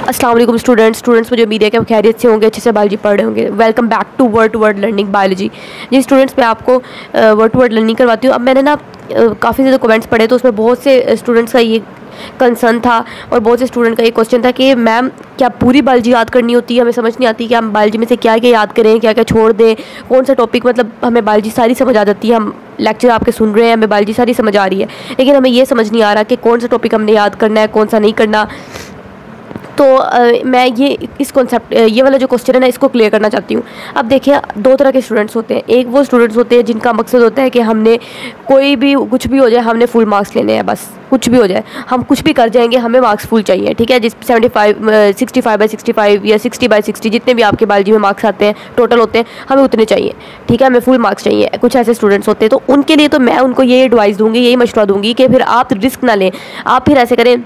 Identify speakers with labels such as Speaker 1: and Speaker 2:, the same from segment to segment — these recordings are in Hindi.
Speaker 1: अस्सलाम वालेकुम स्टूडेंट्स, मुझे उम्मीद है कि आप खैरियत से होंगे, अच्छे से बायोलॉजी पढ़ रहे होंगे। Welcome back to word to word learning biology. जी स्टूडेंट्स, मैं आपको वर्ड टू वर्ड लर्निंग करवाती हूँ। अब मैंने ना काफ़ी ज़्यादा कमेंट्स पढ़े, तो उसमें बहुत से स्टूडेंट्स का ये कंसर्न था और बहुत से स्टूडेंट का ये क्वेश्चन था कि मैम क्या पूरी बायोलॉजी याद करनी होती है? हमें समझ नहीं आती कि हम बायोलॉजी में से क्या क्या याद करें, क्या क्या छोड़ दें, कौन सा टॉपिक, मतलब हमें बायोलॉजी सारी समझ आ जाती है, हम लेक्चर आपके सुन रहे हैं, हमें बायोलॉजी सारी समझ आ रही है, लेकिन हमें ये समझ नहीं आ रहा कि कौन सा टॉपिक हमने याद करना है, कौन सा नहीं करना। तो मैं इस कॉन्सेप्ट ये वाला जो क्वेश्चन है ना, इसको क्लियर करना चाहती हूँ। अब देखिए, दो तरह के स्टूडेंट्स होते हैं। एक वो स्टूडेंट्स होते हैं जिनका मकसद होता है कि हमने कोई भी कुछ भी हो जाए, हमने फुल मार्क्स लेने हैं, बस कुछ भी हो जाए, हम कुछ भी कर जाएंगे, हमें मार्क्स फुल चाहिए, ठीक है। जिस 65/65 या 60/60 जितने भी आपके बायोलॉजी में मार्क्स आते हैं, टोटल होते हैं, हमें उतने चाहिए, ठीक है, हमें फुल मार्क्स चाहिए। कुछ ऐसे स्टूडेंट्स होते हैं, तो उनके लिए तो मैं उनको ये एडवाइस दूँगी, यही मशवरा दूँगी कि फिर आप रिस्क ना लें। आप फिर ऐसे करें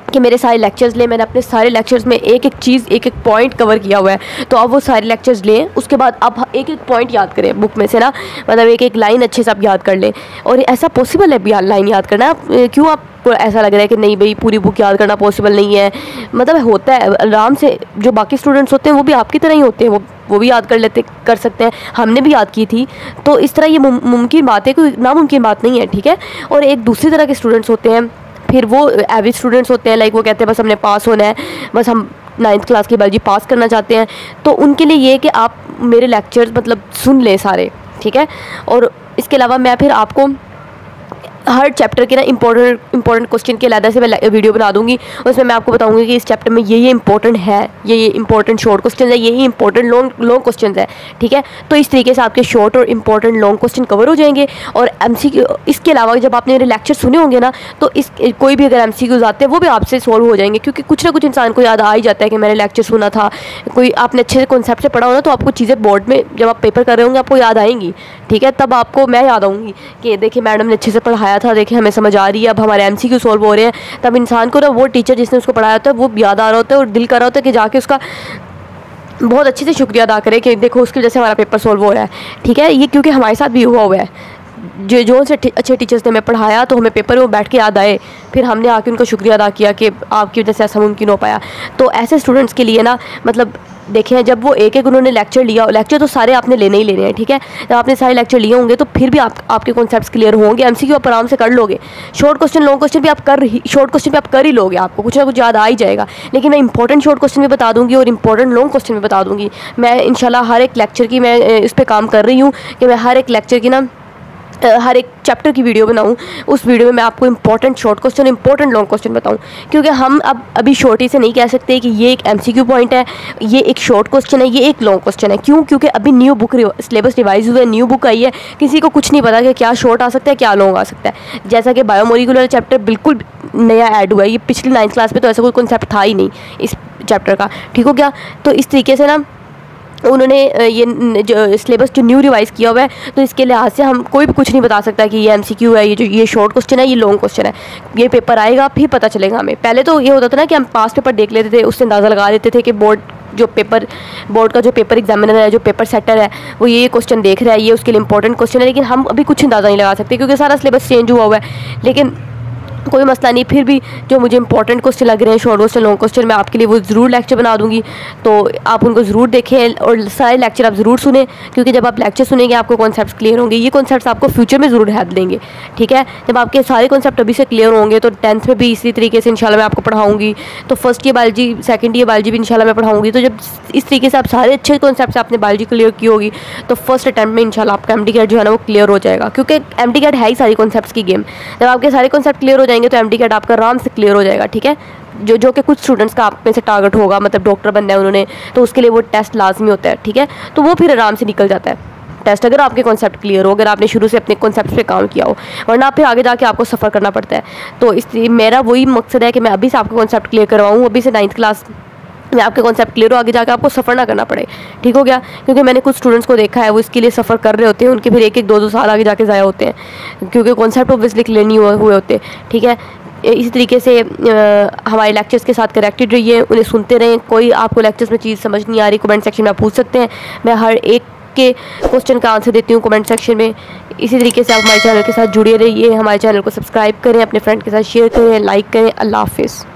Speaker 1: कि मेरे सारे लेक्चर्स लें, मैंने अपने सारे लेक्चर्स में एक एक चीज़, एक एक पॉइंट कवर किया हुआ है, तो आप वो सारे लेक्चर्स लें। उसके बाद आप एक एक पॉइंट याद करें बुक में से ना, मतलब एक एक लाइन अच्छे से आप याद कर लें। और ऐसा पॉसिबल है लाइन याद करना? क्यों आपको ऐसा लग रहा है कि नहीं भाई पूरी बुक याद करना पॉसिबल नहीं है? मतलब होता है आराम से। जो बाकी स्टूडेंट्स होते हैं वो भी आपकी तरह ही होते हैं, वो भी याद कर सकते हैं, हमने भी याद की थी। तो इस तरह ये मुमकिन बात है, कोई नामुमकिन बात नहीं है, ठीक है। और एक दूसरी तरह के स्टूडेंट्स होते हैं, फिर वो एवरेज स्टूडेंट्स होते हैं, लाइक वो कहते हैं बस हमने पास होना है, बस हम 9th क्लास की बायोलॉजी पास करना चाहते हैं। तो उनके लिए ये है कि आप मेरे लेक्चर्स मतलब सुन लें सारे, ठीक है। और इसके अलावा मैं फिर आपको हर चैप्टर के ना इंपॉर्टेंट क्वेश्चन के अलग से मैं वीडियो बना दूंगी। उसमें मैं आपको बताऊंगी कि इस चैप्टर में ये इंपॉर्टेंट है, ये इंपॉर्टेंट शॉर्ट क्वेश्चन है, यही इंपॉर्टेंट लॉन्ग क्वेश्चन है, ठीक है। तो इस तरीके से आपके शॉर्ट और इंपॉर्टेंट लॉन्ग क्वेश्चन कवर हो जाएंगे। और MCQ, इसके अलावा जब आपने मेरे लेक्चर सुने होंगे ना, तो कोई भी अगर MCQs आते हैं वो भी आपसे सॉल्व हो जाएंगे, क्योंकि कुछ ना कुछ इंसान को याद आ ही जाता है कि मैंने लेक्चर सुना था। कोई आपने अच्छे से कॉन्सेप्ट से पढ़ा हो ना, तो आपको चीज़ें बोर्ड में जब आप पेपर कर रहे होंगे आपको याद आएंगी, ठीक है। तब आपको मैं याद आऊँगी कि देखिए मैडम ने अच्छे से पढ़ाया था, देखिए हमें समझ आ रही है, अब हमारे MCQ सॉल्व हो रहे हैं। तब इंसान को ना वो टीचर जिसने उसको पढ़ाया होता है वो याद आ रहा होता है और दिल कर रहा होता है कि जाके उसका बहुत अच्छे से शुक्रिया अदा करे कि देखो उसकी वजह से हमारा पेपर सॉल्व हो रहा है, ठीक है। ये क्योंकि हमारे साथ भी हुआ है, जो से अच्छे टीचर्स ने हमें पढ़ाया तो हमें पेपर में बैठ के याद आए, फिर हमने आके उनका शुक्रिया अदा किया कि आपकी वजह से ऐसा मुमकिन हो पाया। तो ऐसे स्टूडेंट्स के लिए ना, मतलब देखें, जब वो एक उन्होंने लेक्चर तो सारे आपने लेने ही लेने हैं, ठीक है। जब आपने सारे लेक्चर लिए होंगे तो फिर भी आपके कॉन्सेप्ट्स क्लियर होंगे। MCQ आप आराम से कर लोगे, शॉर्ट क्वेश्चन लॉन्ग क्वेश्चन भी आप कर ही लोगे, आपको कुछ ना कुछ याद आ ही जाएगा। लेकिन मैं इंपॉर्टेंट शॉर्ट क्वेश्चन भी बता दूंगी और इंपॉर्टेंट लॉन्ग क्वेश्चन भी बता दूंगी। मैं इंशाल्लाह हर एक लेक्चर की मैं इस पर काम कर रही हूँ कि मैं हर एक लेक्चर की ना हर एक चैप्टर की वीडियो बनाऊं। उस वीडियो में मैं आपको important short question, important long question बताऊं, क्योंकि हम अभी शॉर्टी से नहीं कह सकते कि ये एक MCQ पॉइंट है, ये एक शॉर्ट क्वेश्चन है, ये एक लॉन्ग क्वेश्चन है। क्यों? क्योंकि अभी न्यू बुक सिलेबस रिवाइज हुआ है, न्यू बुक आई है, किसी को कुछ नहीं पता कि क्या शॉर्ट आ सकता है, क्या लॉन्ग आ सकता है। जैसा कि बायोमोलिकुलर चैप्टर बिल्कुल नया ऐड हुआ है, ये पिछली 9th क्लास में तो ऐसा कोई कॉन्सेप्ट था ही नहीं इस चैप्टर का, ठीक हो गया। तो इस तरीके से ना उन्होंने ये जो सिलेबस जो न्यू रिवाइज़ किया हुआ है, तो इसके लिहाज से हम कोई भी कुछ नहीं बता सकता कि ये MCQ है, ये शॉर्ट क्वेश्चन है, ये लॉन्ग क्वेश्चन है। ये पेपर आएगा फिर पता चलेगा हमें। पहले तो ये होता था ना कि हम पास पेपर देख लेते थे, उससे अंदाज़ा लगा लेते थे कि बोर्ड का जो पेपर एग्जामिनर है, जो पेपर सेटर है, वो ये क्वेश्चन देख रहा है, ये उसके लिए इंपॉर्टेंट क्वेश्चन है। लेकिन हम अभी कुछ अंदाज़ा नहीं लगा सकते क्योंकि सारा सिलेबस चेंज हुआ है। लेकिन कोई मसला नहीं, फिर भी जो मुझे इंपॉर्टेंट क्वेश्चन लग रहे हैं, शॉर्ट क्वेश्चन लॉन्ग क्वेश्चन, मैं आपके लिए वो ज़रूर लेक्चर बना दूंगी। तो आप उनको ज़रूर देखें और सारे लेक्चर आप ज़रूर सुने, क्योंकि जब आप लेक्चर सुनेंगे आपको कॉन्सेप्ट्स क्लियर होंगे। ये कॉन्सेप्ट्स आपको फ्यूचर में ज़रूर हेल्प देंगे, ठीक है। जब आपके सारे कॉन्सेप्ट अभी से क्लियर होंगे तो 10th में भी इसी तरीके से इंशाल्लाह मैं आपको पढ़ाऊँगी। तो first year biology, second year biology भी इंशाल्लाह मैं पढ़ाऊँगी। तो जब इस तरीके से आप सारे अच्छे कॉन्सेप्ट्स आपने बायोलॉजी क्लियर की होगी तो फर्स्ट अटैम्प्ट में इंशाल्लाह आपका MD-CAT जो है ना वो क्लियर हो जाएगा, क्योंकि MD-CAT है ही सारी कॉन्सेप्ट्स की गेम। जब आपके सारे कॉन्सेप्ट क्लियर हो जाएंगे तो MD-CAT आपका आराम से क्लियर हो जाएगा, ठीक है। जो कि कुछ स्टूडेंट्स का आप में से टारगेट होगा, मतलब डॉक्टर बनना है उन्होंने, तो उसके लिए वो टेस्ट लाजमी होता है, ठीक है। तो वो फिर आराम से निकल जाता है टेस्ट, अगर आपके कॉन्सेप्ट क्लियर हो, अगर आपने शुरू से अपने कॉन्सेप्ट पे काम किया हो, वरना फिर आगे जाके आपको सफ़र करना पड़ता है। तो इसलिए मेरा वही मकसद है कि मैं अभी से आपका कॉन्सेप्ट क्लियर करवाऊँ, अभी से 9th क्लास में आपके कॉन्सेप्ट क्लियर हो, आगे जाकर आपको सफ़र ना करना पड़े, ठीक हो गया। क्योंकि मैंने कुछ स्टूडेंट्स को देखा है वो इसके लिए सफ़र कर रहे होते हैं, उनके फिर 1-1, 2-2 साल आगे जाके ज़ाया होते हैं, क्योंकि कॉन्सेप्ट ऑब्वियसली क्लियर नहीं हुए होते, ठीक है। इसी तरीके से हमारे लेक्चर्स के साथ कनेक्टेड रहिए, उन्हें सुनते रहें। कोई आपको लेक्चर्स में चीज़ समझ नहीं आ रही, कमेंट सेक्शन में आप पूछ सकते हैं, मैं हर एक के क्वेश्चन का आंसर देती हूँ कमेंट सेक्शन में। इसी तरीके से आप हमारे चैनल के साथ जुड़े रहिए, हमारे चैनल को सब्सक्राइब करें, अपने फ्रेंड के साथ शेयर करें, लाइक करें। अल्लाह हाफिज़।